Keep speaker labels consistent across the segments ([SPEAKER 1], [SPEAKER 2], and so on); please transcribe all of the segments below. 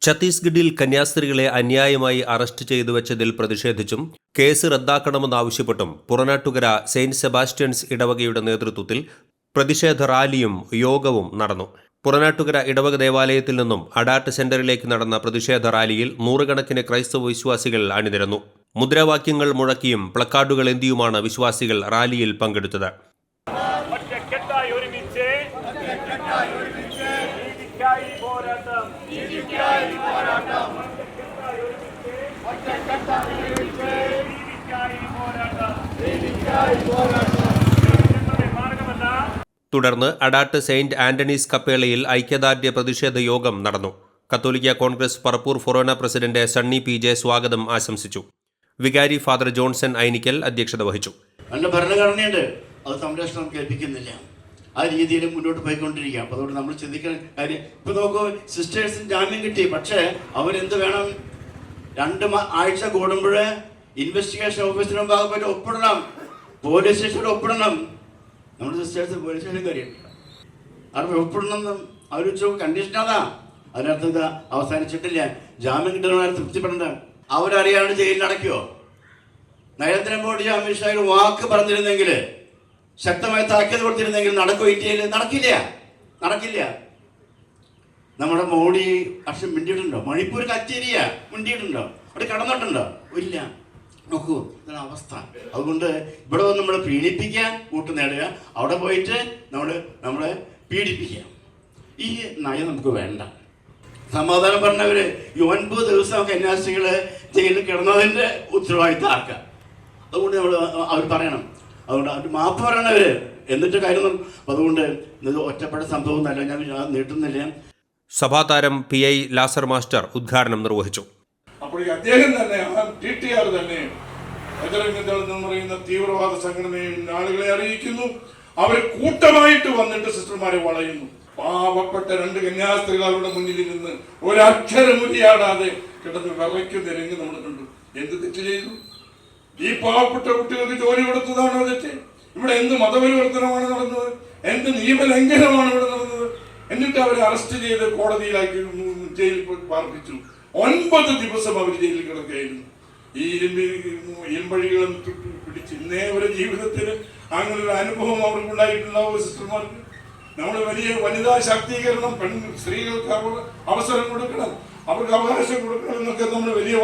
[SPEAKER 1] ഛത്തീസ്ഗഡിൽ കന്യാസ്ത്രീകളെ അന്യായമായി അറസ്റ്റ് ചെയ്തുവച്ചതിൽ പ്രതിഷേധിച്ചും കേസ് റദ്ദാക്കണമെന്നാവശ്യപ്പെട്ടും പുറനാട്ടുകര സെയിന്റ് സെബാസ്റ്റ്യൻസ് ഇടവകയുടെ നേതൃത്വത്തിൽ പ്രതിഷേധ റാലിയും യോഗവും നടന്നു. പുറനാട്ടുകര ഇടവക ദേവാലയത്തിൽ നിന്നും അഡാട്ട് സെന്ററിലേക്ക് നടന്ന പ്രതിഷേധ റാലിയിൽ നൂറുകണക്കിന് ക്രൈസ്തവ വിശ്വാസികൾ അണിനിരന്നു. മുദ്രാവാക്യങ്ങൾ മുഴക്കിയും പ്ലക്കാർഡുകൾ എന്തിയുമാണ് വിശ്വാസികൾ റാലിയിൽ പങ്കെടുത്തത്. തുടർന്ന് അഡാട്ട് സെയിന്റ് ആന്റണീസ് കപ്പേളയിൽ ഐക്യദാർഢ്യ പ്രതിഷേധ യോഗം നടന്നു. കത്തോലിക്ക കോൺഗ്രസ് പറപ്പൂർ ഫൊറോന പ്രസിഡന്റ് സണ്ണി PJ സ്വാഗതം ആശംസിച്ചു. വികാരി ഫാദർ ജോൺസൺ ഐനിക്കൽ അധ്യക്ഷത വഹിച്ചു.
[SPEAKER 2] നല്ല ഭരണഘടനയുണ്ട്, അത് സംരക്ഷണം കേൾപ്പിക്കുന്നില്ല. ആ രീതിയിൽ മുന്നോട്ട് പോയിക്കൊണ്ടിരിക്കുക. അപ്പോൾ അതുകൊണ്ട് നമ്മൾ ചിന്തിക്കുന്ന കാര്യം, ഇപ്പോൾ നോക്കൂ, സിസ്റ്റേഴ്സിന് ജാമ്യം കിട്ടി, പക്ഷേ അവരെന്ത് വേണം? 2 ആഴ്ച കൂടുമ്പോൾ ഇൻവെസ്റ്റിഗേഷൻ ഓഫീസിന് ഭാഗമായിട്ട് ഒപ്പിടണം, പോലീസ് സ്റ്റേഷനിൽ ഒപ്പിടണം. നമ്മുടെ സിസ്റ്റേഴ്സ് പോലീസ് സ്റ്റേഷനിൽ കയറിയിട്ടില്ല, അവിടെ ഒപ്പിടണം. അവർ കണ്ടീഷൻ അതാ. അതിനകത്ത് ഇത് അവസാനിച്ചിട്ടില്ല. ജാമ്യം കിട്ടുന്നവരെ തൃപ്തിപ്പെടേണ്ട. അവരറിയാണ്ട് ജയിലിൽ അടയ്ക്കുമോ? നരേന്ദ്രമോദി അമിത്ഷാ വാക്ക് പറഞ്ഞിരുന്നെങ്കിൽ, ശക്തമായി താക്കീത് കൊടുത്തിരുന്നെങ്കിൽ നടക്കോ? ഇന്ത്യയിൽ നടക്കില്ല. നമ്മുടെ മോഡി അക്ഷരം മിണ്ടിയിട്ടുണ്ടോ? മണിപ്പൂർ കച്ചേരിയ മിണ്ടിയിട്ടുണ്ടോ? അവിടെ കടന്നിട്ടുണ്ടോ? ഇല്ല. നോക്കൂ, ഇതാണ് അവസ്ഥ. അതുകൊണ്ട് ഇവിടെ വന്ന് നമ്മൾ പീഡിപ്പിക്കാൻ കൂട്ടു നേടുക, അവിടെ പോയിട്ട് നമ്മളെ പീഡിപ്പിക്കുക. ഈ നയം നമുക്ക് വേണ്ട. സമാധാനം പറഞ്ഞവര് ഈ 9 ദിവസം കന്യാസ്ത്രീകള് ജയിലിൽ കിടന്നതിന്റെ ഉത്തരവാദിത്തം ആക്കുക. അതുകൊണ്ട് അവർ പറയണം. അതുകൊണ്ട് അവർ മാപ്പ് പറയണവര് എന്നിട്ട് കാര്യം. അതുകൊണ്ട് ഇത് ഒറ്റപ്പെട്ട സംഭവം അല്ല, ഞാൻ നീട്ടുന്നില്ല.
[SPEAKER 1] സഭാതാരം PI ലാസർ മാസ്റ്റർ ഉദ്ഘാടനം നിർവഹിച്ചു.
[SPEAKER 3] അപ്പോൾ അദ്ദേഹം തന്നെ TTR തന്നെ എന്ന് പറയുന്ന തീവ്രവാദ സംഘടനയും ആളുകളെ അറിയിക്കുന്നു. അവർ കൂട്ടമായിട്ട് വന്നിട്ട് സിസ്റ്റർമാരെ വളയുന്നു. പാവപ്പെട്ട 2 കന്യാസ്ത്രീകൾ അവരുടെ മുന്നിൽ നിന്ന് ഒരക്ഷരം ഉരിയാടാതെ കിടന്ന് വിറയ്ക്കുന്ന രംഗം നമ്മൾ കണ്ടു. എന്ത് തെറ്റ് ചെയ്തു? ഈ പാവപ്പെട്ട കുട്ടികൾക്ക് ജോലി കൊടുത്തതാണോ തെറ്റ്? ഇവിടെ എന്ത് മതപരിവർത്തനമാണ് നടന്നത്? എന്ത് നിയമലംഘനമാണ് ഇവിടെ നടന്നത്? എന്നിട്ട് അവരെ അറസ്റ്റ് ചെയ്ത് കോടതിയിലാക്കി ജയിലിൽ പാർപ്പിച്ചു. 9 ദിവസം അവർ ജയിലിൽ കിടക്കുകയായിരുന്നു. ഈ ഇരുമ്പഴികളും പിടിച്ച് ഇന്നേ ഒരു ജീവിതത്തിന് അങ്ങനെ ഒരു അനുഭവം അവർക്കുണ്ടായിട്ടുണ്ടാവും. സിസ്റ്റർമാർക്ക് നമ്മൾ വലിയ വനിതാ ശാക്തീകരണം, സ്ത്രീകൾക്ക് അവസരം കൊടുക്കണം, അവർക്ക് അവകാശം കൊടുക്കണം എന്നൊക്കെ നമ്മൾ വലിയ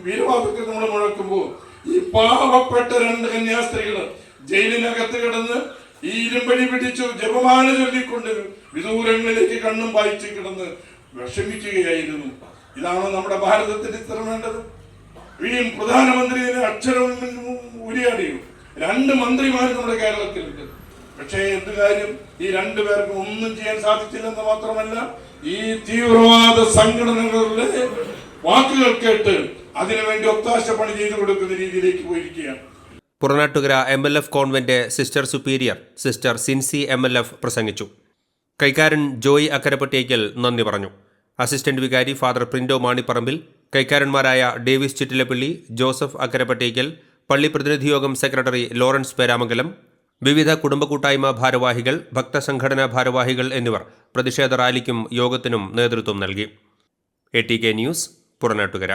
[SPEAKER 3] വീരവാദത്തിൽ നമ്മൾ മുഴക്കുമ്പോൾ, ഈ പാവപ്പെട്ട 2 കന്യാസ്ത്രീകൾ ജയിലിനകത്ത് കിടന്ന് ഈ ഇരുമ്പഴി പിടിച്ചു ജപമാല ചൊല്ലിക്കൊണ്ട് വിദൂരങ്ങളിലേക്ക് കണ്ണും വായിച്ച് കിടന്ന് വിഷമിക്കുകയായിരുന്നു. ഇതാണോ നമ്മുടെ ഭാരതത്തിന്റെ ഇത്ര വേണ്ടത്? ഈ പ്രധാനമന്ത്രിയെ അക്ഷരം ഉരിയാടിയോ? 2 മന്ത്രിമാർ നമ്മുടെ കേരളത്തിലുണ്ട്. പക്ഷേ എന്ത് കാര്യം? ഈ 2 പേർക്കും ഒന്നും ചെയ്യാൻ സാധിച്ചില്ലെന്ന് മാത്രമല്ല, ഈ തീവ്രവാദ സംഘടനകളുടെ വാക്കുകൾ കേട്ട് അതിനുവേണ്ടി ഒത്താശ പണി ചെയ്തു കൊടുക്കുന്ന രീതിയിലേക്ക് പോയിരിക്കുകയാണ്.
[SPEAKER 1] Puranattukara MLF convent sister superior sister Sincy MLF പ്രസംഗിച്ചു. കൈക്കാരൻ ജോയ് അക്കരപ്പട്ടേക്കൽ നന്ദി പറഞ്ഞു. അസിസ്റ്റന്റ് വികാരി ഫാദർ പ്രിന്റോ മാണിപ്പറമ്പിൽ, കൈക്കാരന്മാരായ ഡേവിസ് ചിറ്റിലപ്പള്ളി, ജോസഫ് അക്കരപ്പട്ടേക്കൽ, പള്ളി പ്രതിനിധിയോഗം സെക്രട്ടറി ലോറൻസ് പേരാമംഗലം, വിവിധ കുടുംബ കൂട്ടായ്മ ഭാരവാഹികൾ, ഭക്തസംഘടനാ ഭാരവാഹികൾ എന്നിവർ പ്രതിഷേധ റാലിക്കും യോഗത്തിനും നേതൃത്വം നൽകി. ATK news, Puranattukara.